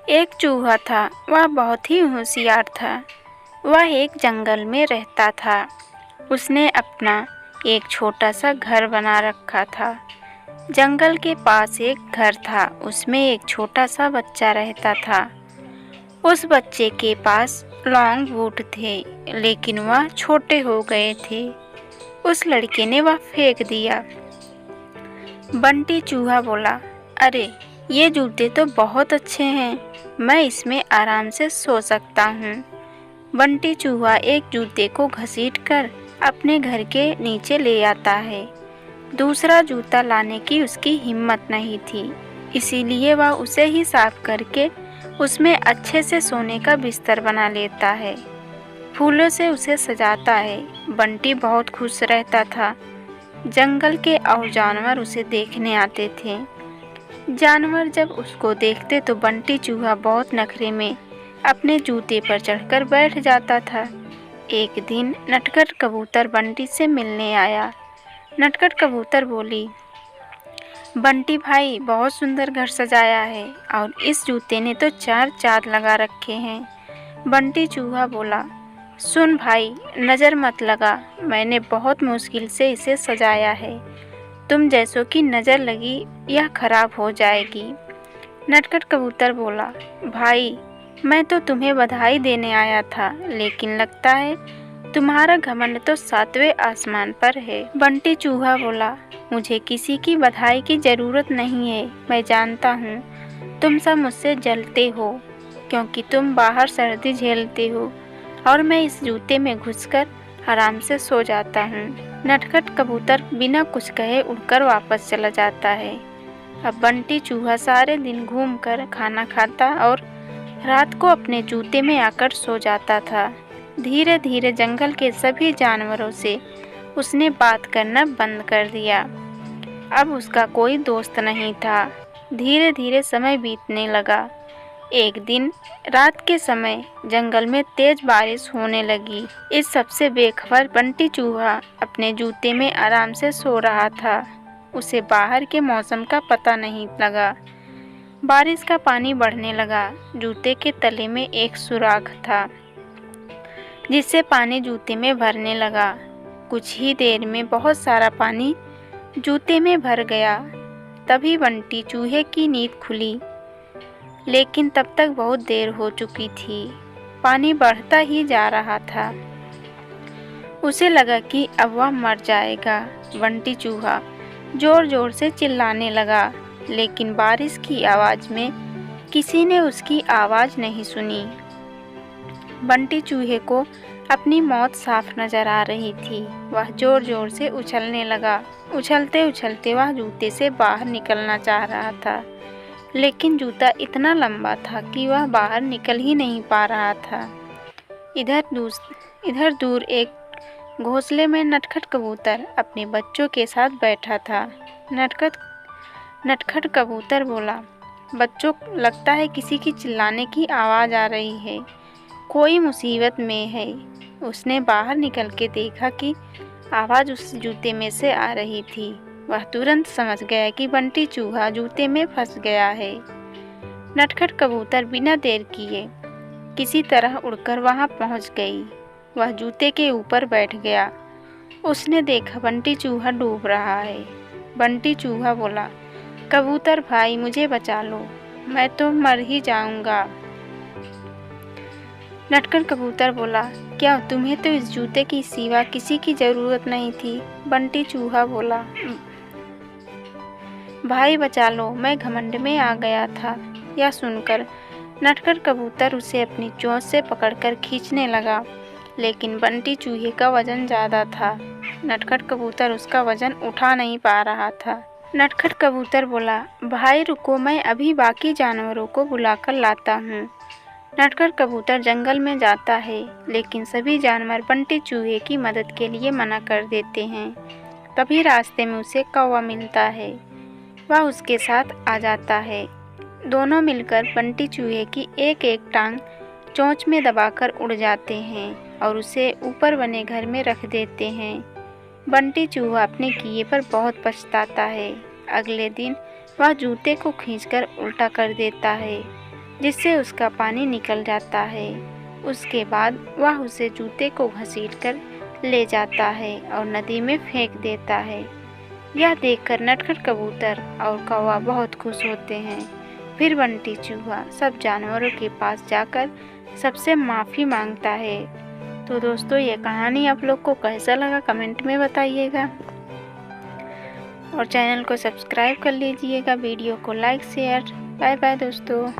एक चूहा था। वह बहुत ही होशियार था। वह एक जंगल में रहता था। उसने अपना एक छोटा सा घर बना रखा था। जंगल के पास एक घर था। उसमें एक छोटा सा बच्चा रहता था। उस बच्चे के पास लॉन्ग बूट थे, लेकिन वह छोटे हो गए थे। उस लड़के ने वह फेंक दिया। बंटी चूहा बोला, अरे ये जूते तो बहुत अच्छे हैं, मैं इसमें आराम से सो सकता हूँ। बंटी चूहा एक जूते को घसीटकर अपने घर के नीचे ले आता है। दूसरा जूता लाने की उसकी हिम्मत नहीं थी, इसीलिए वह उसे ही साफ करके उसमें अच्छे से सोने का बिस्तर बना लेता है। फूलों से उसे सजाता है। बंटी बहुत खुश रहता था। जंगल के और जानवर उसे देखने आते थे। जानवर जब उसको देखते तो बंटी चूहा बहुत नखरे में अपने जूते पर चढ़कर बैठ जाता था। एक दिन नटखट कबूतर बंटी से मिलने आया। नटखट कबूतर बोली, बंटी भाई, बहुत सुंदर घर सजाया है और इस जूते ने तो 4 चाँद लगा रखे हैं। बंटी चूहा बोला, सुन भाई, नज़र मत लगा, मैंने बहुत मुश्किल से इसे सजाया है। तुम जैसों की नज़र लगी यह खराब हो जाएगी। नटखट कबूतर बोला, भाई मैं तो तुम्हें बधाई देने आया था, लेकिन लगता है तुम्हारा घमंड तो 7वें आसमान पर है। बंटी चूहा बोला, मुझे किसी की बधाई की ज़रूरत नहीं है। मैं जानता हूँ तुम सब मुझसे जलते हो, क्योंकि तुम बाहर सर्दी झेलते हो और मैं इस जूते में घुसकर आराम से सो जाता हूँ। नटखट कबूतर बिना कुछ कहे उड़कर वापस चला जाता है। अब बंटी चूहा सारे दिन घूमकर खाना खाता और रात को अपने जूते में आकर सो जाता था। धीरे धीरे जंगल के सभी जानवरों से उसने बात करना बंद कर दिया। अब उसका कोई दोस्त नहीं था। धीरे धीरे समय बीतने लगा। एक दिन रात के समय जंगल में तेज बारिश होने लगी। इस सबसे बेखबर बंटी चूहा अपने जूते में आराम से सो रहा था। उसे बाहर के मौसम का पता नहीं लगा। बारिश का पानी बढ़ने लगा। जूते के तले में एक सुराख था, जिससे पानी जूते में भरने लगा। कुछ ही देर में बहुत सारा पानी जूते में भर गया। तभी बंटी चूहे की नींद खुली, लेकिन तब तक बहुत देर हो चुकी थी। पानी बढ़ता ही जा रहा था। उसे लगा कि अब वह मर जाएगा। बंटी चूहा जोर जोर से चिल्लाने लगा, लेकिन बारिश की आवाज़ में किसी ने उसकी आवाज़ नहीं सुनी। बंटी चूहे को अपनी मौत साफ नजर आ रही थी। वह जोर जोर से उछलने लगा। उछलते उछलते वह जूते से बाहर निकलना चाह रहा था, लेकिन जूता इतना लंबा था कि वह बाहर निकल ही नहीं पा रहा था। इधर दूर एक घोंसले में नटखट कबूतर अपने बच्चों के साथ बैठा था। नटखट कबूतर बोला, बच्चों, लगता है किसी की चिल्लाने की आवाज़ आ रही है। कोई मुसीबत में है। उसने बाहर निकल के देखा कि आवाज़ उस जूते में से आ रही थी। वह तुरंत समझ गया कि बंटी चूहा जूते में फंस गया है। नटखट कबूतर बिना देर किए किसी तरह उड़कर वहां पहुंच गई। वह जूते के ऊपर बैठ गया। उसने देखा बंटी चूहा डूब रहा है। बंटी चूहा बोला, कबूतर भाई, मुझे बचा लो, मैं तो मर ही जाऊंगा। नटखट कबूतर बोला, क्या तुम्हें तो इस जूते की सिवा किसी की ज़रूरत नहीं थी? बंटी चूहा बोला, भाई बचा लो, मैं घमंड में आ गया था। यह सुनकर नटखट कबूतर उसे अपनी चोंच से पकड़कर खींचने लगा, लेकिन बंटी चूहे का वजन ज़्यादा था। नटखट कबूतर उसका वजन उठा नहीं पा रहा था। नटखट कबूतर बोला, भाई रुको, मैं अभी बाकी जानवरों को बुलाकर लाता हूँ। नटखट कबूतर जंगल में जाता है, लेकिन सभी जानवर बंटी चूहे की मदद के लिए मना कर देते हैं। तभी रास्ते में उसे कौवा मिलता है। वह उसके साथ आ जाता है। दोनों मिलकर बंटी चूहे की एक एक टांग चोंच में दबाकर उड़ जाते हैं और उसे ऊपर बने घर में रख देते हैं। बंटी चूहा अपने किए पर बहुत पछताता है। अगले दिन वह जूते को खींचकर उल्टा कर देता है जिससे उसका पानी निकल जाता है। उसके बाद वह उसे जूते को घसीटकर ले जाता है और नदी में फेंक देता है। यह देखकर नटखट कबूतर और कौवा बहुत खुश होते हैं। फिर बंटी चूहा सब जानवरों के पास जाकर सबसे माफ़ी मांगता है। तो दोस्तों, ये कहानी आप लोग को कैसा लगा कमेंट में बताइएगा और चैनल को सब्सक्राइब कर लीजिएगा। वीडियो को लाइक शेयर। बाय बाय दोस्तों।